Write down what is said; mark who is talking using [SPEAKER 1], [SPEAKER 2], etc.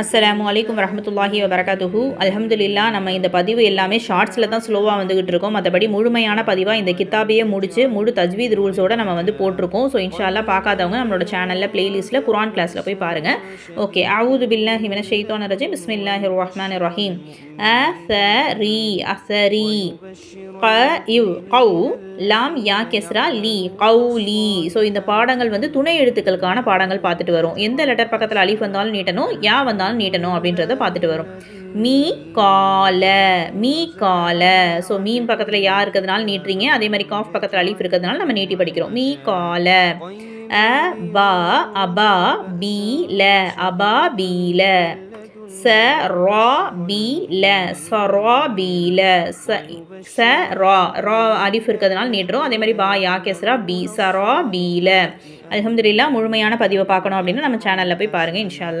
[SPEAKER 1] அஸ்ஸலாமு அலைக்கும் வரஹ்மத்துல்லாஹி வபரகாத்துஹு. அல்ஹம்துலில்லாஹ். நம்ம இந்த பதிவு எல்லாமே ஷார்ட்ஸில் தான் ஸ்லோவாக வந்துகிட்டு இருக்கோம். மற்றபடி முழுமையான பதிவாக இந்த கித்தாபையே முடிச்சு முழு தஜ்வீத் ரூல்ஸோடு நம்ம வந்து போட்டிருக்கோம். ஸோ இன்ஷா அல்லாஹ் பார்க்காதவங்க நம்மளோட சேனலில் பிளேலிஸ்ட்டில் குர்ஆன் கிளாஸில் போய் பாருங்கள். ஓகே. அஊது பில்லாஹி மினஷ் ஷைத்தானிர் ரஜீம். பிஸ்மில்லாஹிர் ரஹ்மானிர் ரஹீம். அஸரி அஸரி கவ் லாம் யா கெஸ்ரா லி கௌலி. ஸோ இந்த பாடங்கள் வந்து துணை எழுத்துக்களுக்கான பாடங்கள் பார்த்துட்டு வரும். எந்த லெட்டர் பக்கத்தில் அலிஃப் வந்தாலும் நீட்டணும், யா வந்தாலும் நீட்டணும் அப்படின்றத பார்த்துட்டு வரும். மீ கால மீ கால. ஸோ மீம் பக்கத்தில் யா இருக்கிறதுனால நீட்டுறீங்க, அதே மாதிரி காஃப் பக்கத்தில் அலிஃப் இருக்கிறதுனால நம்ம நீட்டி படிக்கிறோம். மீ கால. அபா அபா பீல அபா பீல. சராபீல சராபீல. சரா ரா அலிஃப் இருக்கிறதுனால நீட்டுறோம், அதே மாதிரி பா யா கெஸ்ரா பி சராபீல. அல்ஹம்துலில்லாஹ். முழுமையான பதிவை பார்க்கணும் அப்படின்னா நம்ம சேனலில் போய் பாருங்கள் இன்ஷா அல்லாஹ்.